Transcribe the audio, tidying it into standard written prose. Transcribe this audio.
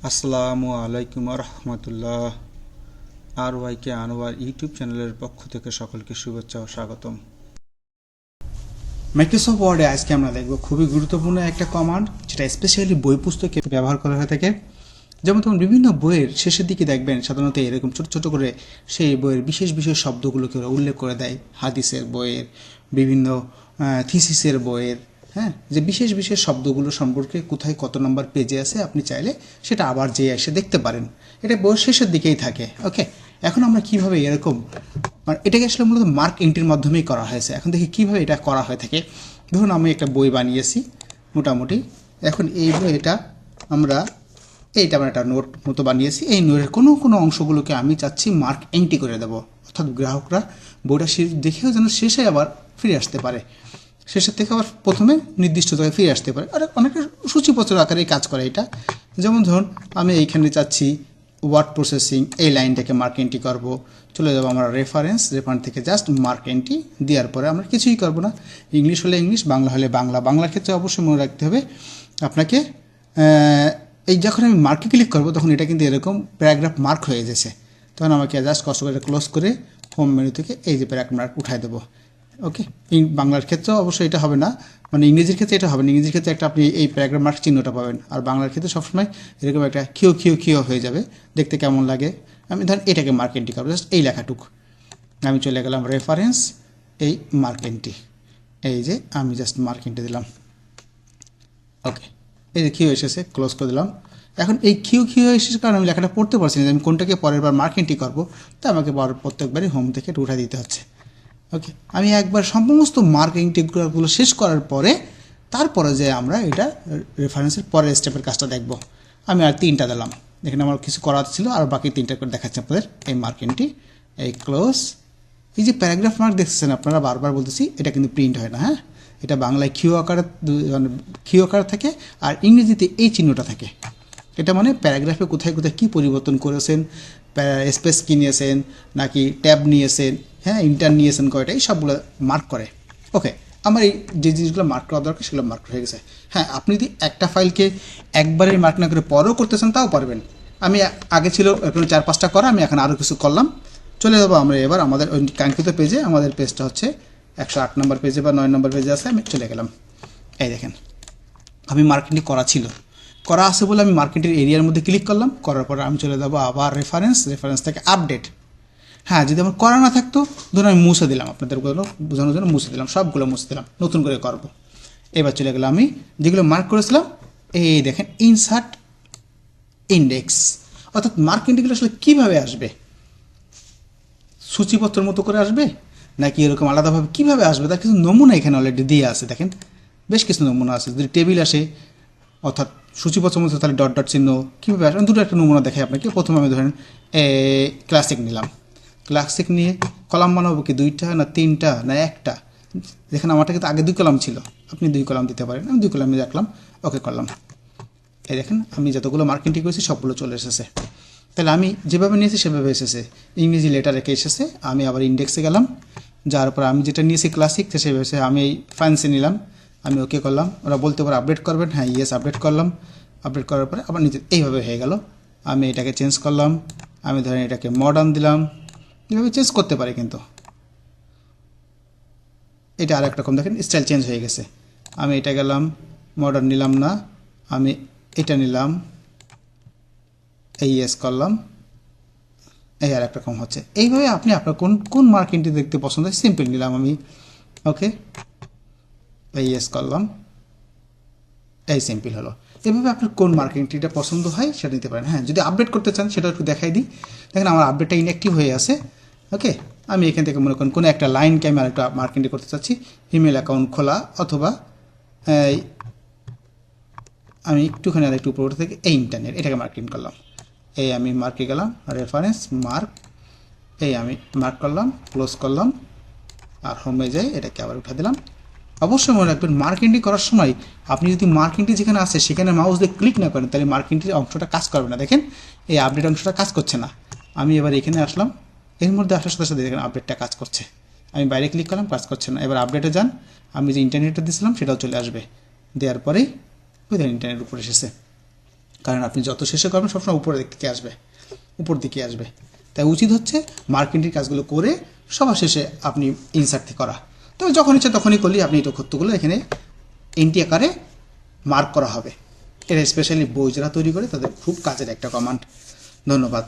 আসসালামু আলাইকুম রহমতুল্লাহ। আর ওয়াইকে আনোয়ার ইউটিউব চ্যানেলের পক্ষ থেকে সকলকে শুভেচ্ছা ও স্বাগতম। মাইক্রোসফট ওয়ার্ডে আজকে আমরা দেখব খুবই গুরুত্বপূর্ণ একটা কমান্ড, যেটা স্পেশালি বই পুস্তকে ব্যবহার করা হয়ে থাকে। যেমন তখন বিভিন্ন বইয়ের শেষের দিকে দেখবেন সাধারণত এরকম ছোট ছোট করে সেই বইয়ের বিশেষ বিশেষ শব্দগুলোকে ওরা উল্লেখ করে দেয়। হাদিসের বইয়ের, বিভিন্ন থিসিসের বইয়ের, হ্যাঁ, যে বিশেষ বিশেষ শব্দগুলো সম্পর্কে কোথায় কত নম্বর পেজে আছে আপনি চাইলে সেটা আবার যেয়ে এসে দেখতে পারেন। এটা বইয়ের শেষের দিকেই থাকে। ওকে, এখন আমরা কিভাবে এরকম, এটাকে আসলে মূলত মার্ক এন্ট্রির মাধ্যমেই করা হয়েছে। এখন দেখি কিভাবে এটা করা হয়ে থাকে। ধরুন আমি একটা বই বানিয়েছি মোটামুটি। এখন এই বইটা আমরা একটা নোট মতো বানিয়েছি। এই নোটের কোনো কোনো অংশগুলোকে আমি চাচ্ছি মার্ক এন্ট্রি করে দেবো, অর্থাৎ গ্রাহকরা বইটা দেখেও যেন শেষে আবার ফিরে আসতে পারে, শেষের থেকে আবার প্রথমে নির্দিষ্ট জায়গায় ফিরে আসতে পারে। আর অনেকটা সূচিপত্র আকারেই কাজ করে এটা। যেমন ধরুন আমি এইখানে চাচ্ছি ওয়ার্ড প্রসেসিং, এই লাইনটাকে মার্ক এন্ট্রি করবো। চলে যাবো আমরা রেফারেন্স থেকে জাস্ট মার্ক এন্ট্রি দেওয়ার পরে আমরা কিছুই করবো না। ইংলিশ হলে ইংলিশ, বাংলা হলে বাংলা। বাংলার ক্ষেত্রে অবশ্যই মনে রাখতে হবে আপনাকে, এই যখন আমি মার্কে ক্লিক করবো তখন এটা কিন্তু এরকম প্যারাগ্রাফ মার্ক হয়ে যাচ্ছে। তখন আমাকে জাস্ট কষ্ট করে ক্লোজ করে হোম মেনু থেকে এই যে প্যারাগ্রাফ মার্ক উঠাই দেবো। ওকে, বাংলার ক্ষেত্রেও অবশ্যই এটা হবে না, মানে ইংরেজির ক্ষেত্রে এটা হবে না। ইংরেজির ক্ষেত্রে একটা আপনি এই প্যারাগ্রাফ মার্ক চিহ্নটা পাবেন, আর বাংলার ক্ষেত্রে সবসময় এরকম একটা খিও হয়ে যাবে, দেখতে কেমন লাগে। আমি ধরেন এটাকে মার্ক এন্ট্রি করবো, জাস্ট এই লেখাটুকু। আমি চলে গেলাম রেফারেন্স, এই মার্ক এন্ট্রি, এই যে আমি জাস্ট মার্ক এন্ট্রি দিলাম। ওকে, এই যে এসেছে, ক্লোজ করে দিলাম। এখন এই এসেছে কারণ আমি লেখাটা পড়তে পারছি না, আমি কোনটাকে পরের বার মার্ক এন্ট্রি করবো, তা আমাকে প্রত্যেকবারই হোম থেকে এটা উঠাই দিতে হচ্ছে। ওকে, আমি একবার সমস্ত মার্ক এন্ট্রিগুলো শেষ করার পরে তারপরে যে আমরা এটা রেফারেন্সের পরের স্টেপের কাজটা দেখব। আমি আর 3টা দিলাম, এখানে আমার কিছু করার ছিল, আর বাকি 3টা করে দেখাচ্ছে আপনাদের। এই মার্ক এন্ট্রি, এই ক্লোজ। এই যে প্যারাগ্রাফ মার্ক দেখছেন আপনারা, বারবার বলতেছি, এটা কিন্তু প্রিন্ট হয় না। হ্যাঁ, এটা বাংলায় আকারে থাকে, আর ইংরেজিতে এই চিহ্নটা থাকে। এটা মানে প্যারাগ্রাফে কোথায় কোথায় কী পরিবর্তন করেছেন, স্পেস কী নিয়েছেন, নাকি ট্যাব নিয়েছেন, হ্যাঁ, ইন্টার নিয়েছেন কয়টা, এই সবগুলো মার্ক করে। ওকে, আমার এই যে জিনিসগুলো মার্ক করা দরকার সেগুলো মার্ক হয়ে গেছে। হ্যাঁ, আপনি যদি একটা ফাইলকে একবারে মার্ক না করে পরেও করতেছেন তাও পারবেন। আমি আগে ছিল এখন 4-5টা করা, আমি এখন আরও কিছু করলাম। চলে যাবো আমরা এবার আমাদের ওই কাঙ্ক্ষিত পেজে। আমাদের পেজটা হচ্ছে 108 নম্বর পেজে বা 9 নম্বর পেজে আছে। আমি চলে গেলাম। এই দেখেন, আমি মার্কেটিং করা আছে বলে আমি মার্কেটের এরিয়ার মধ্যে ক্লিক করলাম। করার পরে আমি চলে যাবো আবার রেফারেন্স থেকে আপডেট। হ্যাঁ, যদি আমার করা না থাকতো, ধরুন আমি মুছে দিলাম, আপনাদের বোঝানোর জন্য মুছে দিলাম, সবগুলো মুছে দিলাম, নতুন করে করব। এবার চলে গেলাম আমি যেগুলো মার্ক করেছিলাম, এই দেখেন ইনসার্ট ইন্ডেক্স। অর্থাৎ মার্ক ইন্ডেক্সগুলো আসলে কীভাবে আসবে, সূচিপত্রের মতো করে আসবে নাকি এরকম আলাদাভাবে কীভাবে আসবে, তার কিছু নমুনা এখানে অলরেডি দিয়ে আছে। দেখেন বেশ কিছু নমুনা আছে। যদি টেবিল আসে, অর্থাৎ সূচিপত্রের মধ্যে, তাহলে ডট চিহ্ন কীভাবে আসবে, দুটো একটা নমুনা দেখাই আপনাকে। প্রথমে আমি ধরেন ক্লাসিক নিলাম। ক্লাসিক নিয়ে কলাম বানাবো কি 2টা না 3টা না 1টা। দেখেন আমারটা কিন্তু আগে 2 কলাম ছিল, আপনি 2 কলাম দিতে পারেন। আমি 2 কলামে রাখলাম, ওকে করলাম। এই দেখেন আমি যতগুলো মার্কিং করেছি সবগুলো চলে এসেছে। তাহলে আমি যেভাবে নিয়েছি সেভাবে এসেছে। ইংরেজি লেটার রেখে এসেছে। আমি আবার ইন্ডেক্সে গেলাম, যার পর আমি যেটা নিয়েছি ক্লাসিক, সেভাবে আমি এই ফ্যান্সি নিলাম। আমি ওকে করলাম। ওরা বলতে পারে আপডেট করবেন, হ্যাঁ ইয়েস আপডেট করলাম। আপডেট করার পরে আবার নিজে এইভাবে হয়ে গেল। আমি এটাকে চেঞ্জ করলাম, আমি ধরেন এটাকে মডার্ন দিলাম। এভাবে চেঞ্জ করতে পারি, কিন্তু এটা আর একরকম দেখেন স্টাইল চেঞ্জ হয়ে গেছে। আমি এটা গেলাম, মডার্ন নিলাম না, আমি এটা নিলাম, এই ইয়েস করলাম, এই আর একরকম হচ্ছে। এইভাবে আপনি আপনার কোন মার্কিংটি দেখতে পছন্দ হয়, সিম্পল নিলাম আমি, ওকে, এই ইয়েস করলাম, এই সিম্পল হলো। এভাবে আপনার কোন মার্কিংটিটা পছন্দ হয় সেটা নিতে পারেন। হ্যাঁ, যদি আপডেট করতে চান সেটা একটু দেখাই দিই। দেখেন আমার আপডেটটা ইনঅ্যাক্টিভ হয়ে আছে। ওকে, আমি এখান থেকে মনে করেন কোনো একটা লাইনকে আমি আরেকটা মার্কিংটি করতে চাচ্ছি, ইমেল অ্যাকাউন্ট খোলা, অথবা আমি একটুখানি আরেকটু উপর থেকে এই ইন্টারনেট, এটাকে মার্কিং করলাম। এই আমি মার্কে গেলাম, রেফারেন্স মার্ক, এই আমি মার্ক করলাম, ক্লোজ করলাম, আর হোমে যাই এটাকে আবার উঠে দিলাম। অবশ্যই মনে রাখবেন মার্কিংটি করার সময় আপনি যদি মার্কিংটি যেখানে আছে সেখানে মাউস দিয়ে ক্লিক না করেন, তাহলে মার্কিংটির অংশটা কাজ করবে না। দেখেন এই আপডেট অংশটা কাজ করছে না। আমি এবার এখানে আসলাম, এর মধ্যে আসার সাথে সাথে দেখেন আপডেটটা কাজ করছে। আমি বাইরে ক্লিক করলাম, কাজ করছে না। এবার আপডেটে যান, আমি যে ইন্টারনেটটা দিয়েছিলাম সেটাও চলে আসবে। দেওয়ার পরেই ওই ইন্টারনেট উপরে এসেছে। কারণ আপনি যত শেষে করবেন সবসময় উপর দিকে আসবে। তাই উচিত হচ্ছে মার্কিংটির কাজগুলো করে সবার শেষে আপনি ইনসার্ট করা। তবে যখন ইচ্ছা তখনই করলেই আপনি এই নক্ষত্রগুলো এখানে এন্টি আকারে মার্ক করা হবে। এটা স্পেশালি বই যারা তৈরি করে তাদের খুব কাজের একটা কমান্ড। ধন্যবাদ।